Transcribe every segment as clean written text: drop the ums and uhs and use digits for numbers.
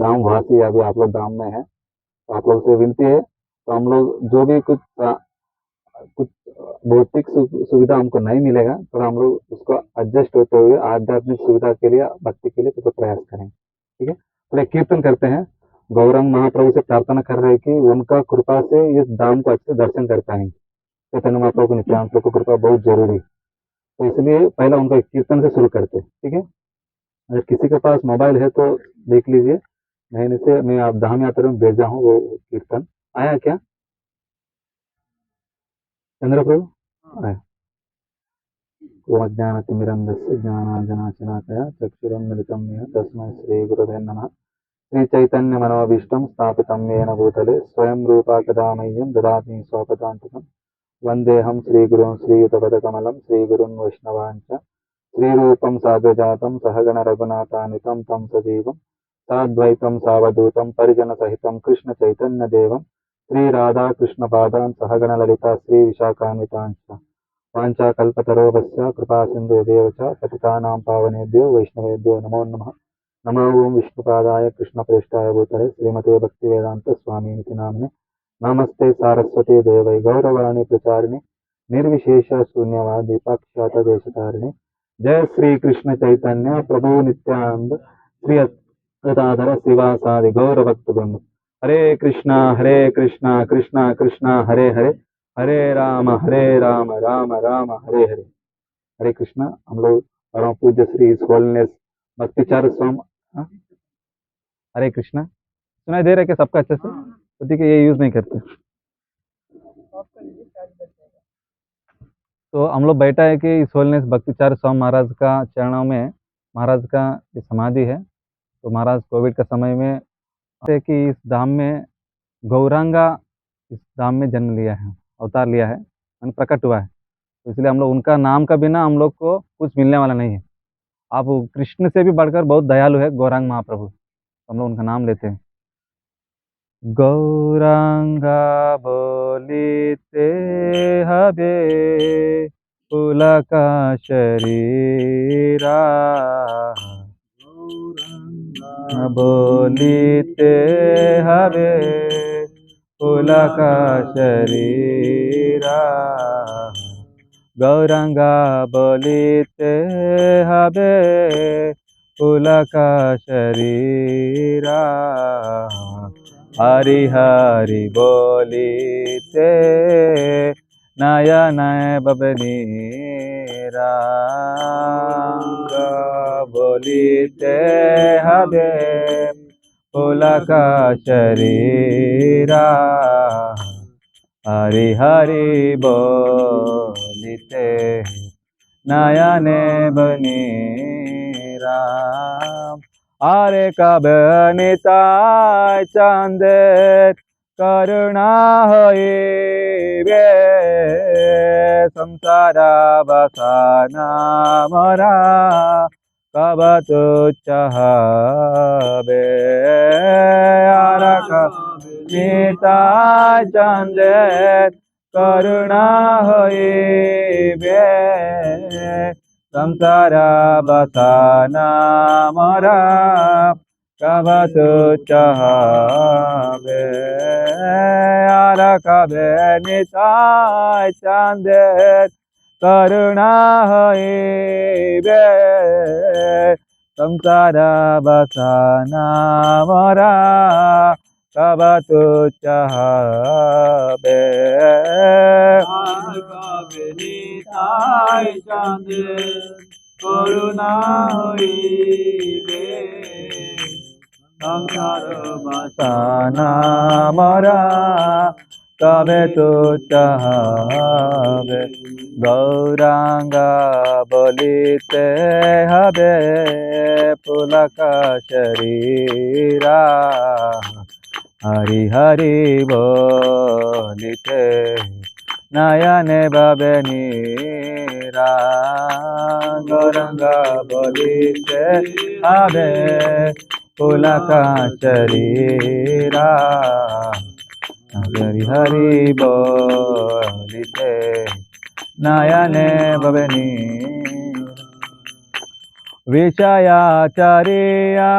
ग्राम वासी, अभी आप लोग गांव में है, तो आप लोग से विनती है, तो हम लोग जो भी कुछ भौतिक सुविधा हमको नहीं मिलेगा, तो हम लोग उसको एडजस्ट होते हुए आध्यात्मिक सुविधा के लिए, भक्ति के लिए तो प्रयास करें। ठीक है, तो एक कीर्तन करते हैं। गौरंग महाप्रभु से प्रार्थना कर रहे हैं कि उनका कृपा से इस धाम को अच्छे दर्शन कर पाएंगे। चैतन्य महाप्रभु को नित्यानंद प्रभु को कृपा बहुत जरूरी, तो इसलिए पहला उनका एक कीर्तन से शुरू करते हैं। ठीक है, अगर किसी के पास मोबाइल है तो देख लीजिए, मैंने से मैं आप धाम यात्रा में भेजा हूँ वो कीर्तन। आया क्या चंद्र प्रभु? आया। ज्ञानतिमिरन्धस्य ज्ञानाञ्जनशलाकया चक्षुरुन्मिलितं येन तस्मै श्रीगुरवे नमः। श्रीचैतन्यमनोभीष्टं स्थापितं येन भूतले स्वयं रूपा कदा मह्यं ददाति स्वपदान्तिकं। वन्देऽहं श्रीगुरुं श्रीयुतपदकमलं श्रीगुरुन् वैष्णवांश्च श्रीरूपं साग्रजातं सहगण रघुनाथान्वितं तं सजीवं साद्वैतं सावधूतं परिजनसहितं कृष्णचैतन्यदेवं श्रीराधाकृष्णपादान् सहगण ललिता श्रीविशाखान्वितांश्च वाञ्छाकल्पतरोऽस्य कृपासिन्धुभ्यो च पतितानां पावनेभ्यो वैष्णवेभ्यो नमो नमः। नमो ओं विष्णुपादाय कृष्णप्रेष्ठाय भूतले श्रीमते भक्तिवेदांत स्वामिनिति नामिने। नमस्ते सारस्वती देवै गौरवाणी प्रचारिणे निर्विशेष शून्यवादी पाश्चात्यदेशतारिणे। जय श्री कृष्ण चैतन्य प्रभु नित्यानंद श्री अद्वैताधर शिवासादि गौर भक्तवृंद। हरे कृष्णा कृष्णा कृष्णा हरे हरे, हरे राम राम राम हरे हरे। हरे कृष्णा। हम लोग परम पूज्य श्री होलनेस भक्तिचार्य स्वामी। हाँ? हरे कृष्णा। सुनाई दे रहा है क्या सबका अच्छे से? तो ठीक है, ये यूज नहीं करते। तो हम लोग बैठा है कि इस होलनेस भक्तिचार्य स्वामी महाराज का चरणों में महाराज का ये समाधि है। तो महाराज कोविड का समय में कि इस धाम में गौरांगा इस धाम में जन्म लिया है, अवतार लिया है, प्रकट हुआ है। तो इसलिए हम लोग उनका नाम का बिना हम लोग को कुछ मिलने वाला नहीं है। आप कृष्ण से भी बढ़कर बहुत दयालु है गौरांग महाप्रभु, हम लोग उनका नाम लेते हैं। गौरांगा बोलिते हबे पुलका शरीरा, बोलिते हबे पुलका शरीरा। गौरांगा बोलिते हबे पुलका शरीरा। हरि हरि बोलिते नयन बबनीरा। बोलिते हबे पुलका शरीरा। हरि हरि बोलिते नयने बनीरा। अरे कब निताय चंदे करुणा होइबे, संसारा बसाना मरा कब तुच्छ हबे। निताय चंदे करुणा होइबे, संसारा बसाना मरा कब तुच्छ हबे। कबे निताय चंदे करुणा होइबे, संसारा बसाना मरा कब तुच्छ हबे। कबे निताय चंदे करुणा होइबे, संसार बसाना मरा कबे तुच्छ हबे। गौरांगा बोलिते हबे पुलका शरीरा। हरि हरि बोलिते नयने बबे नीरा। गौरांगा बोलिते हबे पुलका शरीरा। हरि हरि बोलिते नयने बबे नीरा। विषयाचर्या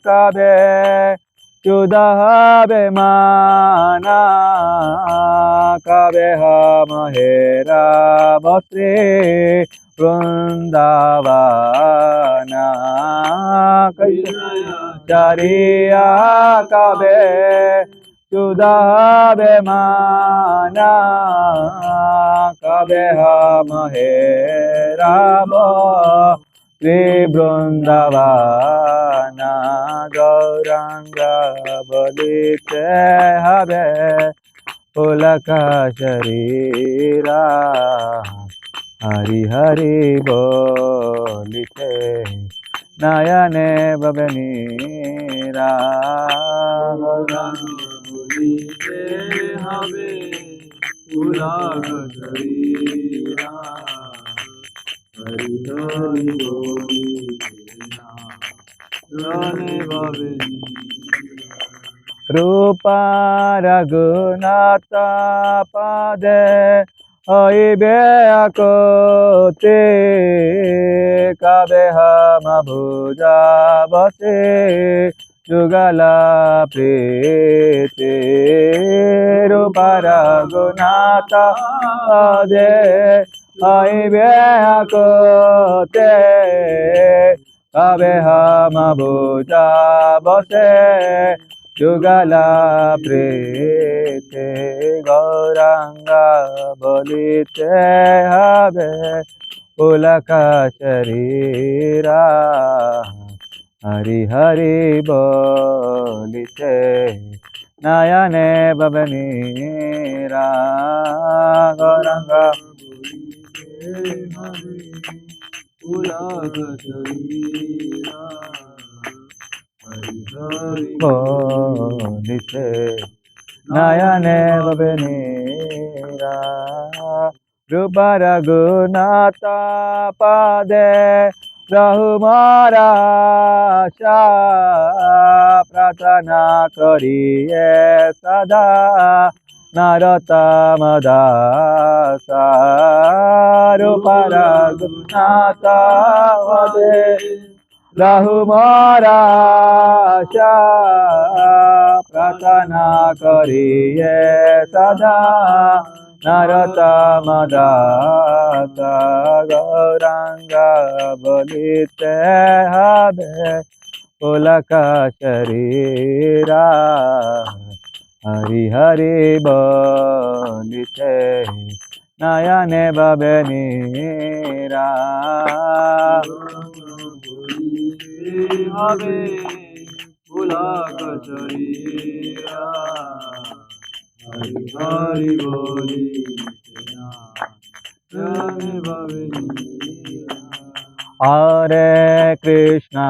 कवे चुदहवे माना कवे महेरा बसे वृंदावना विषयाचर्या कवे चुदहवे माना कवे महेरा श्री वृंदावना गौरांग बलिते हवे पुलक शरीरा हरि हरि बोलिते नयने बबनीरा गौरांग बलिते हवे पुलक शरीरा हरि हरि बोलिते रूपा रघुनाथ पादे हईबे अकोते कबे हम भुजा बसे जुगला प्रीते रूपा रघुनाथ पादे हईबे अकोते कबे हम भुजा बसे जुगला प्रीते गौरांग बलिते हवे पुलक शरीरा हरि हरि बोलिते नयने बबनीरा गौरांग पुलक शरीरा बोलिते नयने बबनीरा रूप रघुनाथ पादे रहुमारा प्रार्थना करिए सदा नरोत्तम दास रूप रघुनाथ पादे रहुमारा प्रार्थना करिए सदा नरोत्तम दास गौरांग बलिते हवे पुलक शरीरा हरि हरि बोलिते नयने बबनीरा हवे पुलक शरीरा हरि हरि बोलिते नयने बबनीरा हरे कृष्ण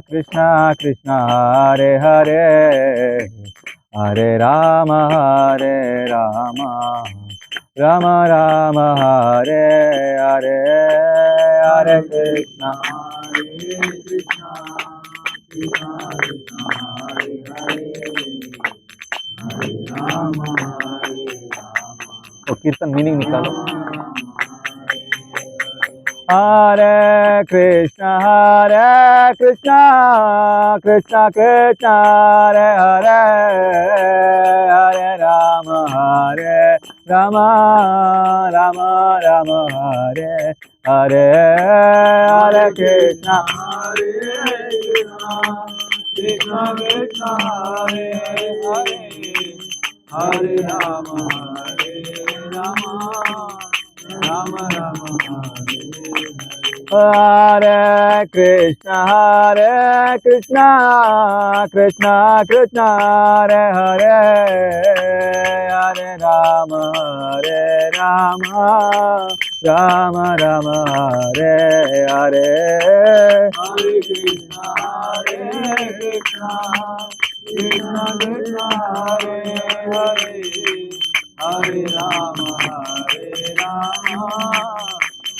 कृष्ण कृष्ण हरे हरे हरे राम राम राम हरे हरे हरे कृष्ण कृष्ण कृष्ण हरे हरे हरे राम तो कीर्तन मीनिंग निकालो हरे कृष्ण कृष्ण कृष्ण हरे हरे हरे राम राम राम राम हरे हरे हरे कृष्ण कृष्ण कृष्ण हरे हरे हरे राम राम राम राम हरे कृष्ण कृष्ण कृष्ण हरे हरे हरे राम राम राम राम हरे हरे हरे कृष्ण कृष्ण कृष्ण कृष्ण हरे हरे हरे राम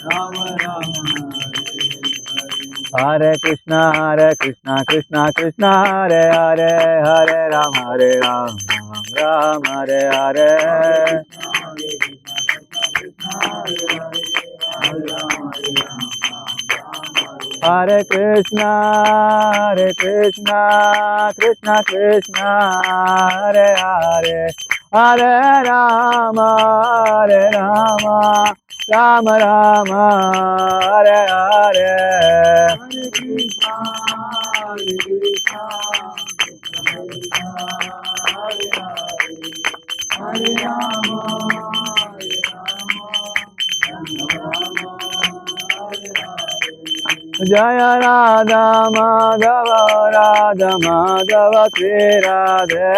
राम राम हरे Krishna Krishna Krishna Hare Hare Hare Ram Ram Hare Hare Hare Krishna, Krishna Krishna, Hare Hare, Hare Rama, Rama Rama, Hare Hare. Hare Krishna, Krishna, Hare Hare, Hare Rama, Rama, Hare Hare. Jaya Radha Madhava, Radha Madhava, Sri Radhe.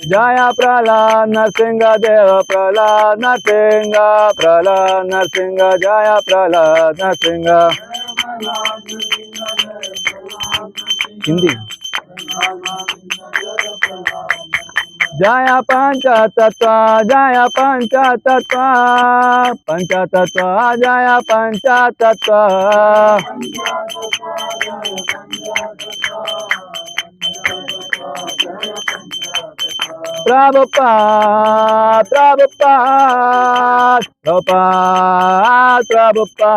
Jaya Prahlad Narsinga Deva, Prahlad Narsinga, Prahlad Narsinga, Jaya Prahlad Narsinga. Hindi. Jaya Pancha Tattva, Jaya Pancha Tattva, Pancha Tattva, Jaya Pancha Tattva. Prabhupada, Prabhupada, Prabhupada, Prabhupada.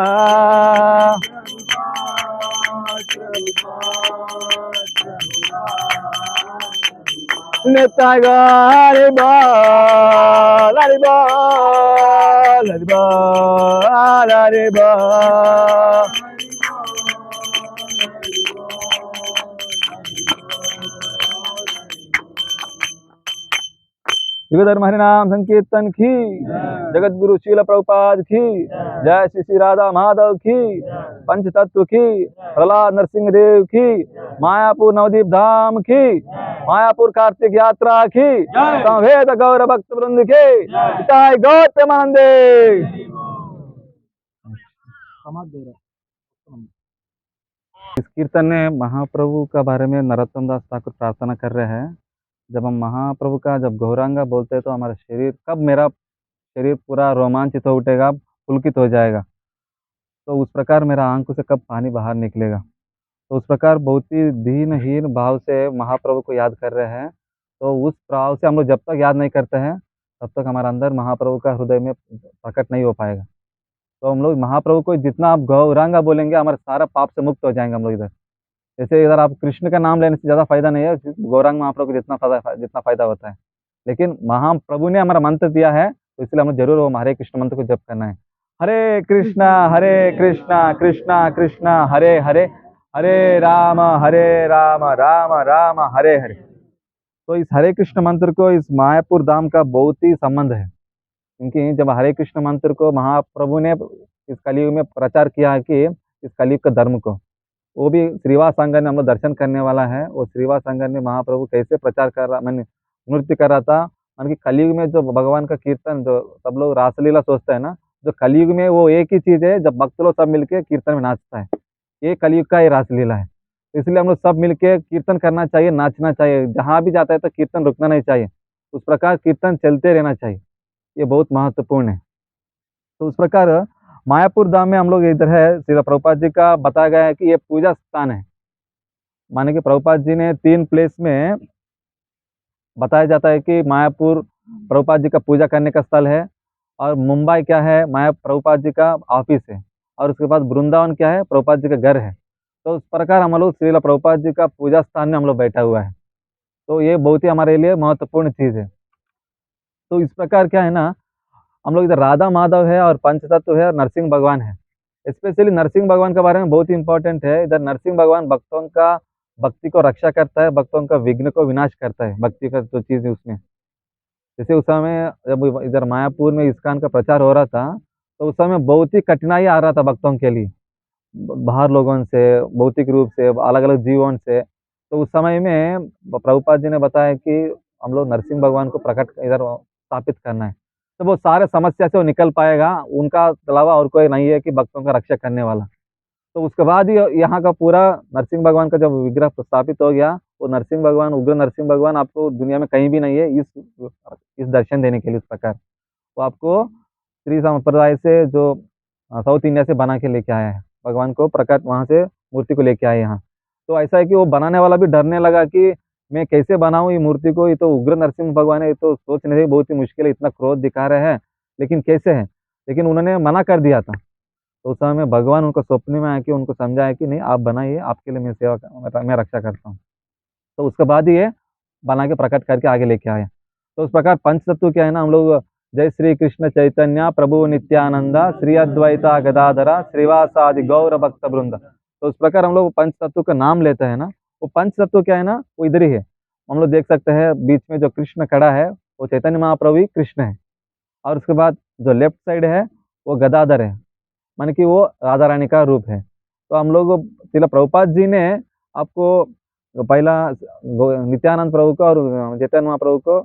Nitai Gaur Hari Bol, Hari Bol, Hari Bol, Hari Bol. युगधर्म हरिनाम संकीर्तन की, जगत गुरु शील प्रभुपाद की, जय श्री श्री राधा माधव की, पंच तत्व की, प्रहलाद नरसिंह देव की, मायापुर नवदीप धाम की, मायापुर कार्तिक यात्रा की, संवेद गौर भक्त वृंद के, पिताई गौतमानंदे। इस कीर्तन में महाप्रभु का बारे में नरोत्तम दास ठाकुर प्रार्थना कर रहे हैं। जब हम महाप्रभु का जब गौरांगा बोलते हैं तो हमारा शरीर कब मेरा शरीर पूरा रोमांचित हो उठेगा, पुलकित हो जाएगा, तो उस प्रकार मेरा आंखों से कब पानी बाहर निकलेगा। तो उस प्रकार बहुत ही दीनहीन भाव से महाप्रभु को याद कर रहे हैं। तो उस भाव से हम लोग जब तक याद नहीं करते हैं तब तक हमारे अंदर महाप्रभु का हृदय में प्रकट नहीं हो पाएगा। तो हम लोग महाप्रभु को जितना आप गौरांगा बोलेंगे हमारे सारा पाप से मुक्त हो जाएंगे हम लोग इधर। जैसे इधर आप कृष्ण का नाम लेने से ज़्यादा फायदा नहीं है, गौरांग महाप्रभु को जितना फायदा होता है। लेकिन महाप्रभु ने हमारा मंत्र दिया है तो इसलिए हमें जरूर वो हरे कृष्ण मंत्र को जप करना है। हरे कृष्णा कृष्णा कृष्णा हरे हरे, हरे राम राम राम हरे हरे। तो इस हरे कृष्ण मंत्र को इस मायापुर धाम का बहुत ही संबंध है, क्योंकि जब हरे कृष्ण मंत्र को महाप्रभु ने इस कलयुग में प्रचार किया है कि इस कलयुग का धर्म को, वो भी श्रीवास आंगन में हम लोग दर्शन करने वाला है। वो श्रीवास आंगन में महाप्रभु कैसे प्रचार कर रहा, मैंने नृत्य कर रहा था। मान कि कलयुग में जो भगवान का कीर्तन जो सब लोग रासलीला सोचते हैं ना, जो कलयुग में वो एक ही चीज है, जब भक्त लोग सब मिलके कीर्तन में नाचता है, ये कलयुग का ये रासलीला है। तो इसलिए हम लोग सब मिलके कीर्तन करना चाहिए, नाचना चाहिए, जहाँ भी जाता है तो कीर्तन रुकना नहीं चाहिए, उस प्रकार कीर्तन चलते रहना चाहिए, ये बहुत महत्वपूर्ण है। तो उस प्रकार मायापुर धाम में हम लोग इधर है, श्रील प्रभुपाद जी का बताया गया है कि ये पूजा स्थान है। माने कि प्रभुपाद जी ने 3 प्लेस में बताया जाता है कि मायापुर प्रभुपाद जी का पूजा करने का स्थल है, और मुंबई क्या है, माया प्रभुपाद जी का ऑफिस है, और उसके बाद वृंदावन क्या है, प्रभुपाद जी का घर है। तो उस प्रकार हम लोग श्रील प्रभुपाद जी का पूजा स्थान में हम लोग बैठा हुआ है। तो ये बहुत ही हमारे लिए महत्वपूर्ण चीज़ है। तो इस प्रकार क्या है ना, हम लोग इधर राधा माधव है और पंचतत्व है और नरसिंह भगवान है। स्पेशली नरसिंह भगवान के बारे में बहुत ही इंपॉर्टेंट है। इधर नरसिंह भगवान भक्तों का भक्ति को रक्षा करता है, भक्तों का विघ्न को विनाश करता है, भक्ति का जो चीज़ है उसमें। जैसे उस समय जब इधर मायापुर में इस्कॉन का प्रचार हो रहा था तो उस समय बहुत ही कठिनाई आ रहा था भक्तों के लिए, बाहर लोगों से, भौतिक रूप से, अलग अलग जीवन से। तो उस समय में प्रभुपाद जी ने बताया कि हम लोग नरसिंह भगवान को प्रकट इधर स्थापित करना है, तो वो सारे समस्या से वो निकल पाएगा, उनका अलावा और कोई नहीं है कि भक्तों का रक्षा करने वाला। तो उसके बाद ही यहाँ का पूरा नरसिंह भगवान का जब विग्रह स्थापित हो गया, वो नरसिंह भगवान, उग्र नरसिंह भगवान आपको दुनिया में कहीं भी नहीं है इस दर्शन देने के लिए। इस प्रकार वो आपको श्री संप्रदाय से जो साउथ इंडिया से बना के लेके आया है, भगवान को प्रकट वहाँ से मूर्ति को लेके आए यहाँ। तो ऐसा है कि वो बनाने वाला भी डरने लगा कि मैं कैसे बनाऊँ ये मूर्ति को, ये तो उग्र नरसिंह भगवान है, ये तो सोच नहीं बहुत ही मुश्किल है, इतना क्रोध दिखा रहे हैं, लेकिन कैसे है, लेकिन उन्होंने मना कर दिया था। तो उस समय में भगवान उनको स्वप्न में आके उनको समझाया कि नहीं, आप बनाइए, आपके लिए मैं मैं रक्षा करता हूँ। तो उसके बाद ही ये बना के प्रकट करके आगे लेके आए। तो उस प्रकार पंच तत्व क्या है ना, हम लोग जय श्री कृष्ण चैतन्य प्रभु नित्यानंद श्री अद्वैता गदाधरा श्रीवासादि गौर भक्त वृंद। तो उस प्रकार हम लोग पंच तत्व का नाम लेते हैं ना, वो पंच तत्व क्या है ना, वो इधर ही है। हम लोग देख सकते हैं बीच में जो कृष्ण खड़ा है, वो चैतन्य महाप्रभु ही कृष्ण है। और उसके बाद जो लेफ्ट साइड है, वो गदाधर है, माने कि वो राधा रानी का रूप है। तो हम लोग श्रील प्रभुपाद जी ने आपको पहला नित्यानंद प्रभु को और चैतन्य महाप्रभु को,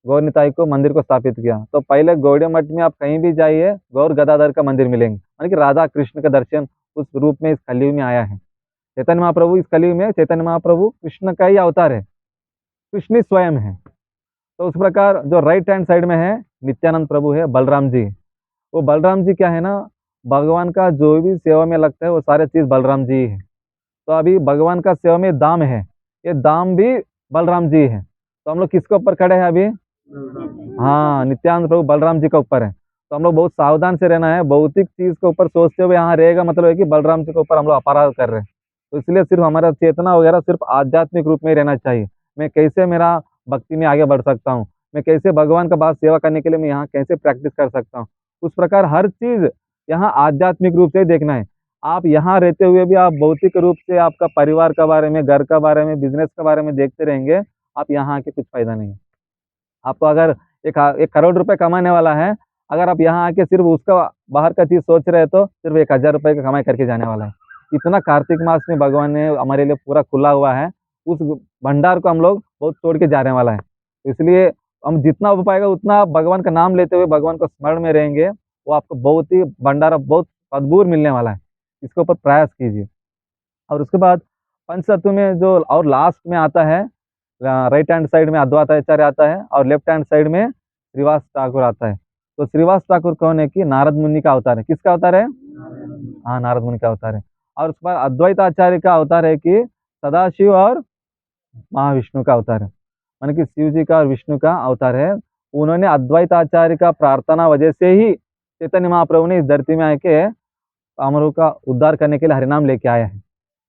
गौर निताई को मंदिर को स्थापित किया। तो पहले गौड़िया मठ में आप कहीं भी जाइए, गौर गदाधर का मंदिर मिलेंगे, माने कि राधा कृष्ण का दर्शन उस रूप में इस कलयुग में आया है। चैतन्य महाप्रभु इस कलयुग में, चैतन्य महाप्रभु कृष्ण का ही अवतार है, कृष्ण ही स्वयं है। तो उस प्रकार जो राइट हैंड साइड में है नित्यानंद प्रभु है, बलराम जी। वो बलराम जी क्या है ना, भगवान का जो भी सेवा में लगता है वो सारे चीज बलराम जी है। तो अभी भगवान का सेवा में दाम है, ये दाम भी बलराम जी है। तो हम लोग किसके ऊपर खड़े हैं अभी? हाँ, नित्यानंद प्रभु बलराम जी के ऊपर है। तो हम लोग बहुत सावधान से रहना है, भौतिक चीज के ऊपर सोचते हुए यहाँ रहेगा मतलब है कि बलराम जी के ऊपर हम लोग अपराध कर रहे हैं। तो इसलिए सिर्फ हमारा चेतना वगैरह सिर्फ आध्यात्मिक रूप में ही रहना चाहिए। मैं कैसे मेरा भक्ति में आगे बढ़ सकता हूँ, मैं कैसे भगवान का बात सेवा करने के लिए मैं यहाँ कैसे प्रैक्टिस कर सकता हूँ, उस प्रकार हर चीज यहाँ आध्यात्मिक रूप से ही देखना है। आप यहाँ रहते हुए भी आप भौतिक रूप से आपका परिवार के बारे में, घर के बारे में, बिजनेस के बारे में देखते रहेंगे, आप यहाँ आके कुछ फायदा नहीं है। आपको अगर एक करोड़ रुपए कमाने वाला है, अगर आप यहाँ आके सिर्फ उसका बाहर का चीज सोच रहे हैं तो सिर्फ 1,000 रुपए का कमाई करके जाने वाला है। इतना कार्तिक मास में भगवान ने हमारे लिए पूरा खुला हुआ है, उस भंडार को हम लोग बहुत तोड़ के जाने वाला है। तो इसलिए हम जितना हो पाएगा उतना भगवान का नाम लेते हुए भगवान को स्मरण में रहेंगे, वो आपको बहुत ही भंडारा बहुत अद्भुत मिलने वाला है। इसके ऊपर प्रयास कीजिए। और उसके बाद पंचतत्व में जो और लास्ट में आता है, राइट हैंड साइड में अद्वैताचार्य आता है और लेफ्ट हैंड साइड में श्रीवास ठाकुर आता है। तो श्रीवास ठाकुर कौन है कि नारद मुनि का अवतार है। किसका अवतार है? हाँ, नारद मुनि का अवतार है। और उसके बाद अद्वैताचार्य का अवतार है कि सदाशिव और महाविष्णु का अवतार है, माने कि शिव जी का और विष्णु का अवतार है। उन्होंने अद्वैताचार्य का प्रार्थना वजह से ही चैतन्य महाप्रभु ने इस धरती में आके अमरों का उद्धार करने के लिए हरिनाम लेके आया है।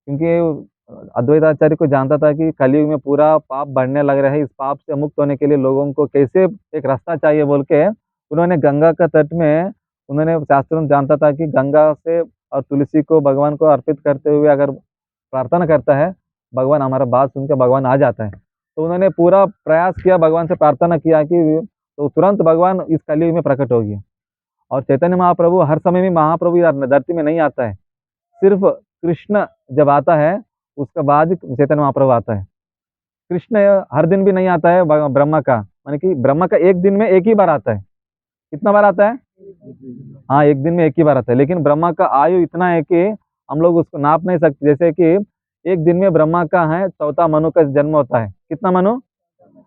क्योंकि अद्वैताचार्य को जानता था कि कलयुग में पूरा पाप बढ़ने लग रहा है, इस पाप से मुक्त होने के लिए लोगों को कैसे एक रास्ता चाहिए बोल के उन्होंने गंगा का तट में, उन्होंने शास्त्रों में जानता था कि गंगा से और तुलसी को भगवान को अर्पित करते हुए अगर प्रार्थना करता है, भगवान हमारा बात सुनकर भगवान आ जाता है। तो उन्होंने पूरा प्रयास किया, भगवान से प्रार्थना किया कि तो तुरंत भगवान इस कलयुग में प्रकट हो गया। और चैतन्य महाप्रभु हर समय में महाप्रभु इधर धरती में नहीं आता है, सिर्फ कृष्ण जब आता है उसके बाद ही चैतन्य महाप्रभु आता है। कृष्ण हर दिन भी नहीं आता है, ब्रह्मा का माने कि ब्रह्मा का एक दिन में एक ही बार आता है। कितना बार आता है? हाँ, एक दिन में एक ही बार आता है। लेकिन ब्रह्मा का आयु इतना है कि हम लोग उसको नाप नहीं सकते। जैसे कि एक दिन में ब्रह्मा का है चौथा मनु का जन्म होता है। कितना मनु?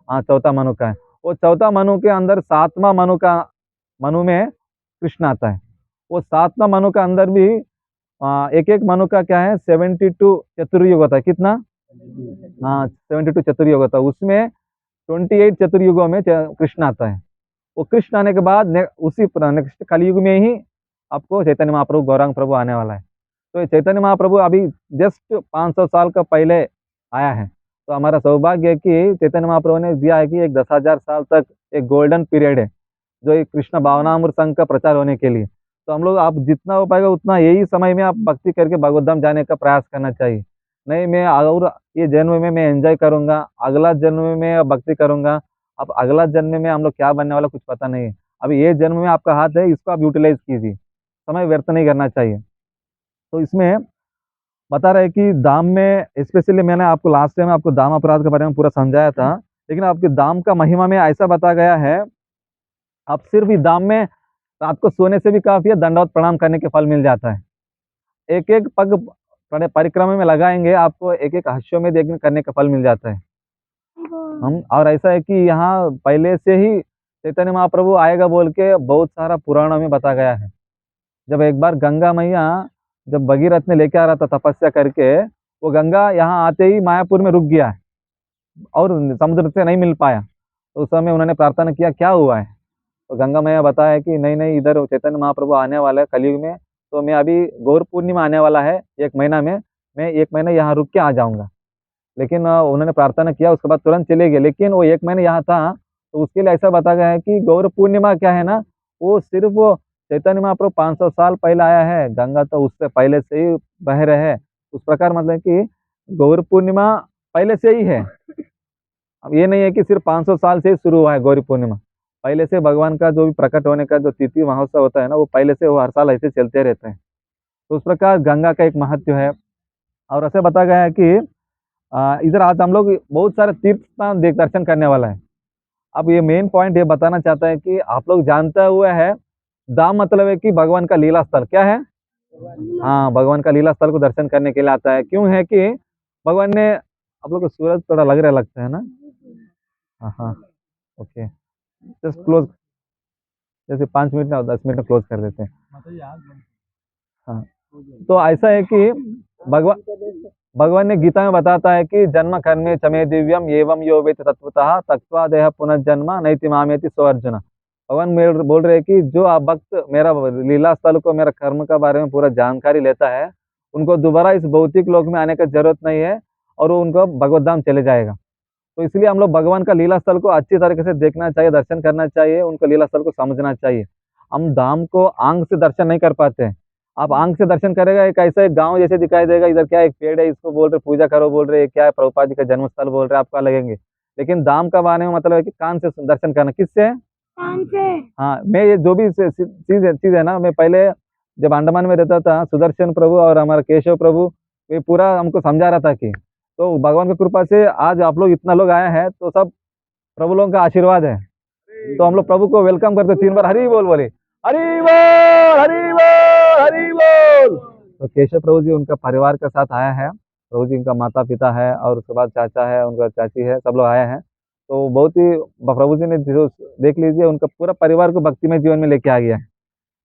हाँ, चौथा मनु का है। वो चौथा मनु के अंदर सातवां मनु का, मनु में कृष्ण आता है। वो सातवां मनु का अंदर भी एक एक मनु का क्या है 72 चतुर्युग होता है। कितना? हाँ, 72 चतुर्युग होता है। उसमें 28 चतुर्युगों में कृष्ण आता है। वो कृष्ण आने के बाद उसी नेक्स्ट कलयुग में ही आपको चैतन्य महाप्रभु गौरांग प्रभु आने वाला है। तो ये चैतन्य महाप्रभु अभी जस्ट 500 साल का पहले आया है। तो हमारा सौभाग्य है कि चैतन्य महाप्रभु ने दिया है कि एक 10,000 साल तक एक गोल्डन पीरियड है, जो एक कृष्ण भावनामृत संघ का प्रचार होने के लिए। तो हम लोग आप जितना हो पाएगा उतना यही समय में आप भक्ति करके भगवत धाम जाने का प्रयास करना चाहिए। नहीं मैं और ये जन्म में मैं एंजॉय करूंगा, अगला जन्म में मैं भक्ति करूंगा। अब अगला जन्म में हम लोग क्या बनने वाला कुछ पता नहीं है। अभी ये जन्म में आपका हाथ है, इसको आप यूटिलाइज कीजिए, समय व्यर्थ नहीं करना चाहिए। तो इसमें बता रहे कि दाम में स्पेशली मैंने आपको लास्ट टाइम आपको दाम अपराध के बारे में पूरा समझाया था, लेकिन आपके दाम का महिमा में ऐसा बता गया है, आप सिर्फ इस दाम में रात को सोने से भी काफी है, दंडवत प्रणाम करने के फल मिल जाता है। एक एक पग परिक्रमा में लगाएंगे, आपको एक एक हास्यों में देखने करने का फल मिल जाता है। हम और ऐसा है कि यहाँ पहले से ही चैतन्य महाप्रभु आएगा बोल के बहुत सारा पुराणों में बता गया है। जब एक बार गंगा मैया, जब भगीरथ ने लेके आ रहा था तपस्या करके, वो गंगा यहाँ आते ही मायापुर में रुक गया है और समुद्र से नहीं मिल पाया। तो उस समय उन्होंने प्रार्थना किया, क्या हुआ है? तो गंगा मैया बताया कि नहीं नहीं, इधर चैतन्य महाप्रभु आने वाला है कलयुग में, तो मैं अभी गौर पूर्णिमा आने वाला है 1 महीना में, मैं 1 महीना यहाँ रुक के आ जाऊंगा। लेकिन उन्होंने प्रार्थना किया, उसके बाद तुरंत चले गए। लेकिन वो 1 महीने यहाँ था, तो उसके लिए ऐसा बताया गया है कि गौर पूर्णिमा क्या है ना, वो सिर्फ वो चैतन्य महाप्रभु 500 साल पहले आया है, गंगा तो उससे पहले से ही बह रहे है। उस प्रकार मतलब कि गौर पूर्णिमा पहले से ही है। अब ये नहीं है कि सिर्फ 500 साल से ही शुरू हुआ है गौरी पूर्णिमा, पहले से भगवान का जो भी प्रकट होने का जो तिथि महोत्सव होता है ना, वो पहले से वो हर साल ऐसे चलते रहते हैं। तो उस प्रकार गंगा का एक महत्व है। और ऐसे बताया गया है कि इधर आज हम लोग बहुत सारे तीर्थ स्थान देख दर्शन करने वाला है। अब ये मेन पॉइंट ये बताना चाहता है कि आप लोग जानते हुए है, धाम मतलब है कि भगवान का लीला स्थल क्या है। हाँ, भगवान का लीला स्थल को दर्शन करने के लिए आता है। क्यों है कि भगवान ने, आप लोग को सूरज थोड़ा लग रहा लगता है ना। हाँ हाँ, ओके, जस्ट क्लोज, जैसे 5 मिनट ना 10 मिनट में क्लोज कर देते हैं। हाँ, तो ऐसा है कि भगवान भगवान ने गीता में बताता है कि जन्म कर्मे चमे दिव्यम एवं यो वेत्ति तत्वतः तत्वा देह पुनर्जन्म नैति मामेति सो अर्जुन। भगवान बोल रहे हैं कि जो आप भक्त मेरा लीला स्थल को, मेरा कर्म का बारे में पूरा जानकारी लेता है, उनको दोबारा इस भौतिक लोक में आने का जरूरत नहीं है, और वो उनको भगवत धाम चले जाएगा। तो इसलिए हम लोग भगवान का लीला स्थल को अच्छी तरीके से देखना चाहिए, दर्शन करना चाहिए, उनका लीला स्थल को समझना चाहिए। हम धाम को आंख से दर्शन नहीं कर पाते हैं। आप आंख से दर्शन करेगा, एक ऐसा एक गांव जैसे दिखाई देगा, इधर क्या एक पेड़ है, इसको बोल रहे पूजा करो, बोल रहे क्या है प्रभुपाद जी का जन्म स्थल बोल रहे, आपका लगेंगे। लेकिन धाम का आने में मतलब है कि कान से दर्शन करना, किससे, कान से। हाँ, मैं ये जो भी चीज है ना, मैं पहले जब अंडमान में रहता था, सुदर्शन प्रभु और हमारा केशव प्रभु ये पूरा हमको समझा रहा था कि, तो भगवान की कृपा से आज आप लोग इतना लोग आए हैं, तो सब प्रभु लोगों का आशीर्वाद है। तो हम लोग प्रभु को वेलकम करते 3 बार हरि बोल बोले, हरि बोल हरि बोल हरि बोल। तो केशव प्रभु जी उनका परिवार के साथ आया है, प्रभु जी उनका माता पिता है, और उसके बाद चाचा है, उनका चाची है, सब लोग आए हैं। तो बहुत ही प्रभु जी ने जो देख लीजिए, उनका पूरा परिवार को भक्ति में जीवन में लेके आ गया है।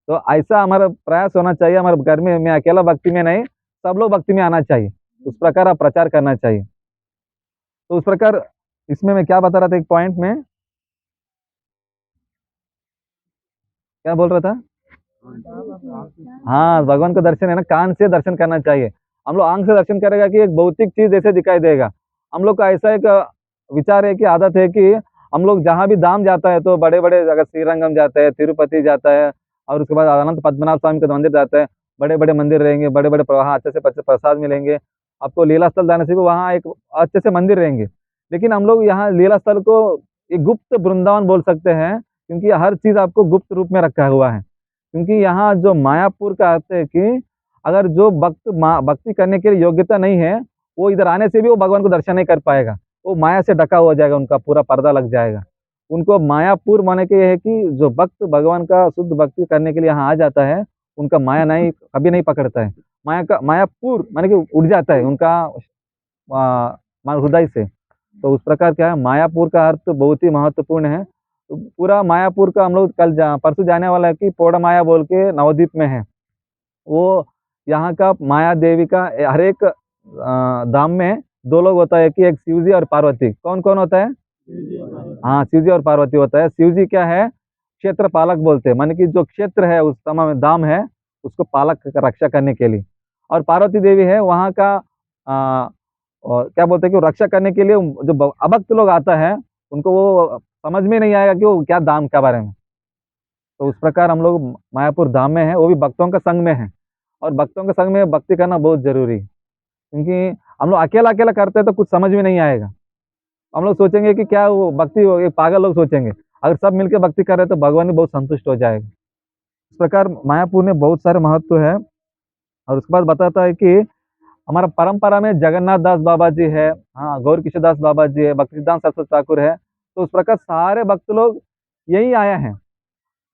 तो ऐसा हमारा प्रयास होना चाहिए, हमारे घर में मैं अकेला भक्ति में नहीं, सब लोग भक्ति में आना चाहिए, उस प्रकार आप प्रचार करना चाहिए। तो उस प्रकार इसमें मैं क्या बता रहा था, एक पॉइंट में क्या बोल रहा था। हाँ, भगवान का दर्शन है ना, कान से दर्शन करना चाहिए। हम लोग आंख से दर्शन करेगा कि एक भौतिक चीज ऐसे दिखाई देगा। हम लोग का ऐसा एक विचार है कि आदत है कि हम लोग जहाँ भी धाम जाता है, तो बड़े बड़े जगह श्रीरंगम जाता है, तिरुपति जाता है, और उसके बाद अनंत पद्मनाभ स्वामी का मंदिर जाता है, बड़े बड़े मंदिर रहेंगे, बड़े बड़े वहाँ अच्छे से प्रसाद मिलेंगे। आपको लीला स्थल जाने से भी वहाँ एक अच्छे से मंदिर रहेंगे। लेकिन हम लोग यहाँ लीला स्थल को एक गुप्त वृंदावन बोल सकते हैं, क्योंकि हर चीज आपको गुप्त रूप में रखा हुआ है। क्योंकि यहाँ जो मायापुर का अर्थ है कि अगर जो भक्ति करने के लिए योग्यता नहीं है, वो इधर आने से भी वो भगवान को दर्शन नहीं कर पाएगा, वो माया से ढका हो जाएगा, उनका पूरा पर्दा लग जाएगा। उनको मायापुर माने के ये है कि जो भक्त भगवान का शुद्ध भक्ति करने के लिए यहाँ आ जाता है, उनका माया नहीं कभी नहीं पकड़ता है। मायापुर माने कि उड़ जाता है उनका हृदय से। तो उस प्रकार क्या है, मायापुर का अर्थ बहुत ही महत्वपूर्ण है। तो पूरा मायापुर का हम लोग परसों जाने वाला है कि पौड़ा माया बोल के नवद्वीप में है। वो यहाँ का माया देवी का हर एक धाम में 2 लोग होता है कि एक शिव जी और पार्वती। कौन कौन होता है। हाँ, शिव जी और पार्वती होता है। शिव जी क्या है, क्षेत्र पालक बोलते हैं, माने कि जो क्षेत्र है उस समय में धाम है, उसको पालक रक्षा करने के लिए। और पार्वती देवी है वहाँ का और क्या बोलते हैं कि वो रक्षा करने के लिए जो अभक्त लोग आता है, उनको वो समझ में नहीं आएगा कि वो क्या धाम के बारे में। तो उस प्रकार हम लोग मायापुर धाम में है, वो भी भक्तों के संग में है। और भक्तों के संग में भक्ति करना बहुत जरूरी है, क्योंकि हम लोग अकेला अकेला करते हैं तो कुछ समझ में नहीं आएगा। हम लोग सोचेंगे कि क्या वो भक्ति, ये पागल लोग सोचेंगे। अगर सब मिलकर भक्ति कर रहे हैं तो भगवान भी बहुत संतुष्ट हो जाएगा। इस प्रकार मायापुर में बहुत सारे महत्व है। और उसके बाद बताता है कि हमारा परंपरा में जगन्नाथ दास बाबा जी है, हाँ, गौर किशोर दास बाबा जी है, भक्ति सिद्धांत सरस्वती ठाकुर है। तो उस प्रकार सारे भक्त लोग यही आया है।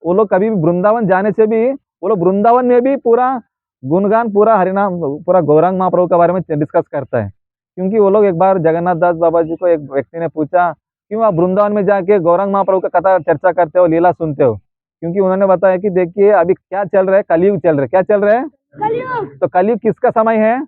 वो लोग कभी भी वृंदावन जाने से भी, वो लोग वृंदावन में भी पूरा गुणगान, पूरा हरिनाम, पूरा गौरांग महाप्रभु के बारे में डिस्कस करता है। क्योंकि वो लोग एक बार जगन्नाथ दास बाबा जी को एक व्यक्ति ने पूछा, क्यों आप वृंदावन में जाके गौरांग महाप्रभु का कथा चर्चा करते हो, लीला सुनते हो। क्योंकि उन्होंने बताया कि देखिए अभी क्या चल रहा है, कलयुग चल रहा है। क्या चल रहा है, कलयुग। तो कलयुग किसका समय है,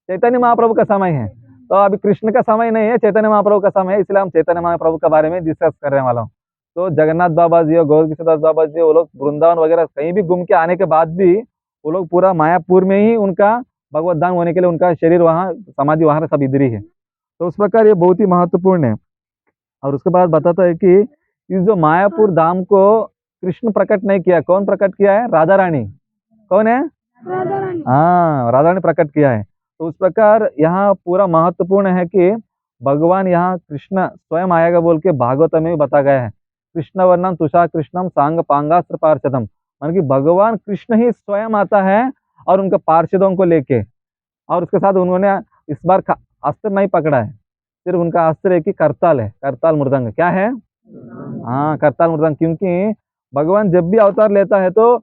चैतन्य महाप्रभु का समय है। तो अभी कृष्ण का समय नहीं है, चैतन्य महाप्रभु का समय है। इसलिए हम चैतन्य महाप्रभु के बारे में डिस्कस करने वाला हूँ। तो जगन्नाथ बाबा जी और गौर किशोरदास बाबा जी वो लोग वृंदावन वगैरह कहीं भी घूम के आने के बाद भी वो लोग पूरा मायापुर में ही उनका भगवत दान होने के लिए उनका शरीर वहाँ समाधि वहाँ सब इधर ही है। तो उस प्रकार ये बहुत ही महत्वपूर्ण है। और उसके बाद बताता है कि इस जो मायापुर धाम को कृष्ण प्रकट नहीं किया, कौन प्रकट किया है? राधा रानी। कौन है? हाँ, राधा रानी प्रकट किया है। तो उस प्रकार यहाँ पूरा महत्वपूर्ण है कि भगवान यहाँ कृष्ण स्वयं आएगा बोल के भागवत में भी बता गया है। कृष्ण वर्णम तुषा कृष्णम सांग पांगास्त्र पार्षदम, मान कि भगवान कृष्ण ही स्वयं आता है और उनके पार्षदों को लेके। और उसके साथ उन्होंने इस बार अस्त्र नहीं पकड़ा है, सिर्फ उनका अस्त्र है कि करताल है, करताल मृदंग। क्या है? हाँ, करताल मृदंग। क्योंकि भगवान जब भी अवतार लेता है तो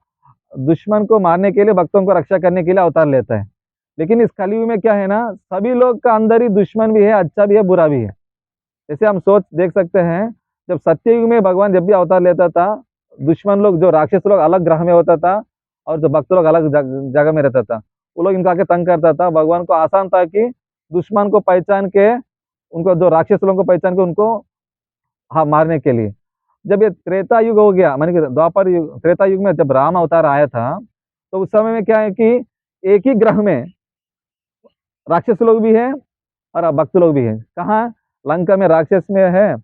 दुश्मन को मारने के लिए, भक्तों को रक्षा करने के लिए अवतार लेता है। लेकिन इस कलयुग में क्या है ना, सभी लोग का अंदर ही दुश्मन भी है, अच्छा भी है, बुरा भी है। जैसे हम सोच देख सकते हैं, जब सत्ययुग में भगवान जब भी अवतार लेता था, दुश्मन लोग जो राक्षस लोग अलग ग्रह में होता था और जो भक्त लोग अलग जगह में रहता था, वो लोग इनका आके तंग करता था। भगवान को आसान था कि दुश्मन को पहचान के, उनको जो राक्षस लोगों को पहचान के उनको हाँ मारने के लिए। जब ये त्रेता युग हो गया, मानी कि द्वापर युग, त्रेता युग में जब राम अवतार आया था, तो उस समय में क्या है कि एक ही ग्रह में राक्षस लोग भी है और भक्त लोग भी है। कहाँ? लंका में राक्षस में है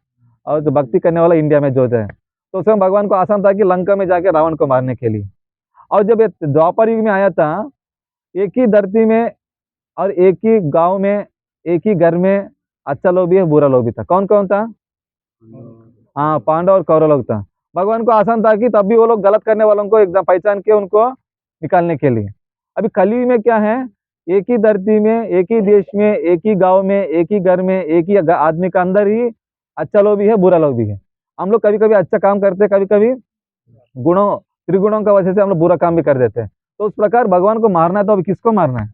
और जो भक्ति करने वाला इंडिया में जो है। तो उस समय भगवान को आसान था कि लंका में जाके रावण को मारने के लिए। और जब ये द्वापर युग में आया था, एक ही धरती में और एक ही गांव में, एक ही घर में अच्छा लोग भी है, बुरा लोग भी था। कौन कौन था? हाँ, पांडव और कौरव लोग था। भगवान को आसान था कि तब भी वो लोग गलत करने वालों को एकदम पहचान के उनको निकालने के लिए। अभी कलयुग में क्या है, एक ही धरती में, एक ही देश में, एक ही गांव में, एक ही घर में, एक ही आदमी का अंदर ही अच्छा लोग भी है, बुरा लोग भी है। हम लोग कभी कभी अच्छा काम करते हैं, कभी कभी गुणों त्रिगुणों का वजह से हम लोग बुरा काम भी कर देते हैं। तो उस प्रकार भगवान को मारना है तो अभी किसको मारना है?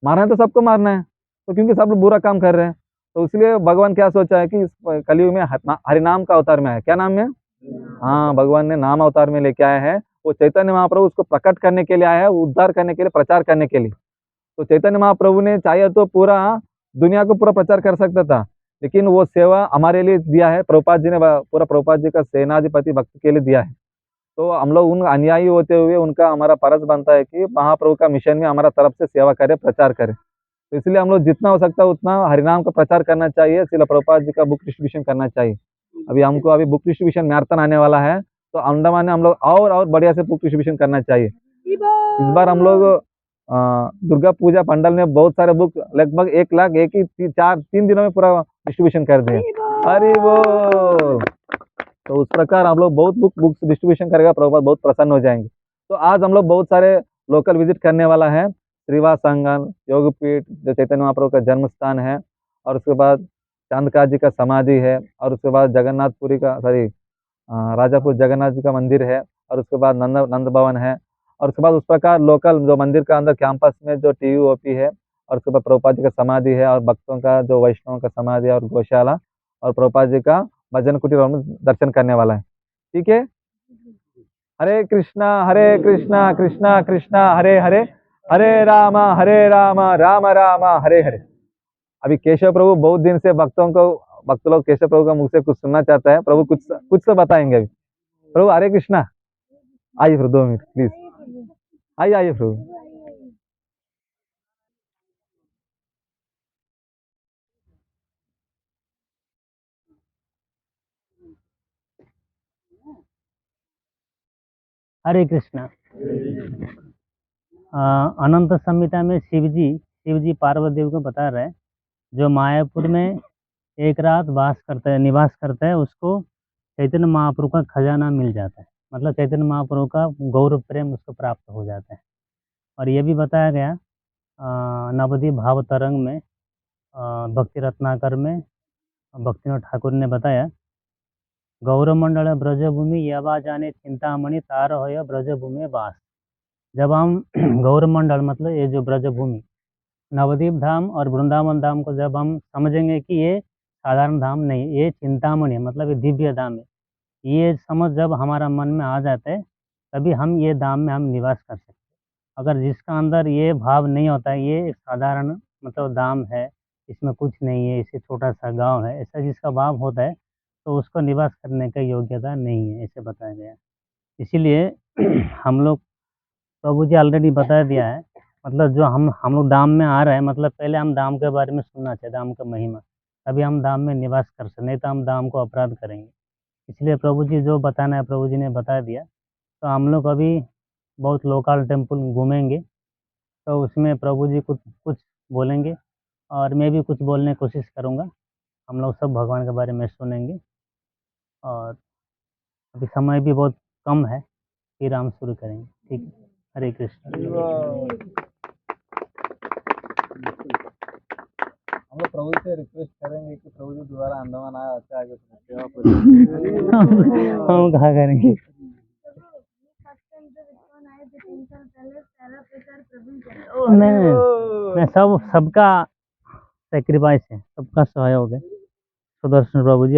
मारना है तो सबको मारना है। तो क्योंकि सब लोग बुरा काम कर रहे हैं, तो इसलिए भगवान क्या सोचा है कि इस कलयुग में हरिनाम का अवतार में है। क्या नाम में? हाँ, भगवान ने नाम अवतार में लेके आए हैं। वो चैतन्य महाप्रभु उसको प्रकट करने के लिए आया है, उद्धार करने के लिए, प्रचार करने के लिए। तो चैतन्य महाप्रभु ने चाहे तो पूरा दुनिया को पूरा प्रचार कर सकता था, लेकिन वो सेवा हमारे लिए दिया है। प्रभुपाद जी ने पूरा प्रभुपाद जी का सेनाधिपति भक्त के लिए दिया है। तो हम लोग उन अनुयायी होते हुए उनका हमारा फर्ज बनता है कि महाप्रभु का मिशन में हमारा तरफ से सेवा करें, प्रचार करें। तो इसलिए हम लोग जितना हो सकता है उतना हरिनाम का प्रचार करना चाहिए, श्रील प्रभुपाद जी का बुक डिस्ट्रीब्यूशन करना चाहिए। अभी हमको अभी बुक डिस्ट्रीब्यूशन मैराथन आने वाला है, तो अंडमान में हम लोग और बढ़िया से बुक डिस्ट्रीब्यूशन करना चाहिए। इस बार हम लोग दुर्गा पूजा पंडाल में बहुत सारे बुक, लगभग 1 लाख एक ही 3 दिनों में पूरा डिस्ट्रीब्यूशन कर दिए। अरे वो, तो उस प्रकार हम लोग बहुत बुक्स डिस्ट्रीब्यूशन करेगा, प्रभुपाद बहुत प्रसन्न हो जाएंगे। तो आज हम लोग बहुत सारे लोकल विजिट करने वाला है। श्रीवास सांगन योगपीठ जो चैतन्य महाप्रभु का जन्म स्थान है, और उसके बाद चांदका जी का समाधि है, और उसके बाद जगन्नाथपुरी का राजापुर जगन्नाथ जी का मंदिर है, और उसके बाद नंद भवन है। और उसके बाद उस प्रकार लोकल जो मंदिर का अंदर कैंपस में जो टीवी ओपी है, और उसके बाद प्रभुपाद जी का समाधि है, और भक्तों का जो वैष्णव का समाधि है, और गौशाला, और प्रभुपाद जी का भजन कुटीर हम दर्शन करने वाला है। ठीक है। हरे कृष्णा कृष्णा कृष्णा हरे हरे, हरे राम राम राम हरे हरे। अभी केशव प्रभु बहुत दिन से भक्त लोग केशव प्रभु का मुख से कुछ सुनना चाहता है। प्रभु कुछ कुछ तो बताएंगे अभी। प्रभु हरे कृष्णा, आइए प्रभु 2 मिनट प्लीज, आइए आइए प्रभु। हरे कृष्णा। अनंत संहिता में शिव जी पार्वती देवी को बता रहे हैं, जो मायापुर में एक रात निवास करता है, उसको चैतन्य महाप्रभु का खजाना मिल जाता है। मतलब चैतन्य महाप्रभु का गौरव प्रेम उसको प्राप्त हो जाता है। और ये भी बताया गया नवद्वीप भाव तरंग में, भक्ति रत्नाकर में भक्तिनाथ ठाकुर ने बताया, गौरमंडल ब्रजभूमि यवा जाने चिंतामणि तार होय ब्रजभूमि वास। जब हम गौरमंडल मतलब ये जो ब्रजभूमि, नवद्वीप धाम और वृंदावन धाम को जब हम समझेंगे कि ये साधारण धाम नहीं, ये चिंतामणि है, मतलब ये दिव्य धाम है, ये समझ जब हमारा मन में आ जाता है, तभी हम ये धाम में हम निवास कर सकते हैं। अगर जिसका अंदर ये भाव नहीं होता है, ये एक साधारण मतलब धाम है, इसमें कुछ नहीं है, इसे छोटा सा गांव है, ऐसा जिसका भाव होता है, तो उसको निवास करने का योग्यता नहीं है, ऐसे बताया गया। इसीलिए हम लोग प्रभु जी ऑलरेडी बता दिया है, मतलब जो हम लोग धाम में आ रहे हैं, मतलब पहले हम धाम के बारे में सुनना चाहिए, धाम का महिमा, तभी हम धाम में निवास कर सकते, नहीं तो हम धाम को अपराध करेंगे। इसलिए प्रभु जी जो बताना है प्रभु जी ने बता दिया। तो हम लोग अभी बहुत लोकल टेम्पल घूमेंगे, तो उसमें प्रभु जी कुछ कुछ बोलेंगे और मैं भी कुछ बोलने की कोशिश करूँगा। हम लोग सब भगवान के बारे में सुनेंगे और अभी समय भी बहुत कम है, फिर हम शुरू करेंगे। ठीक है, हरे कृष्ण। हम लोग प्रभु से रिक्वेस्ट करेंगे कि प्रभु जी दोबारा अंडमान आए, अच्छा आगे सेवा करें। हम कहाँ करेंगे। नहीं, सबका सेक्रीफाइस है, सबका सहयोग है। सुदर्शन प्रभु जी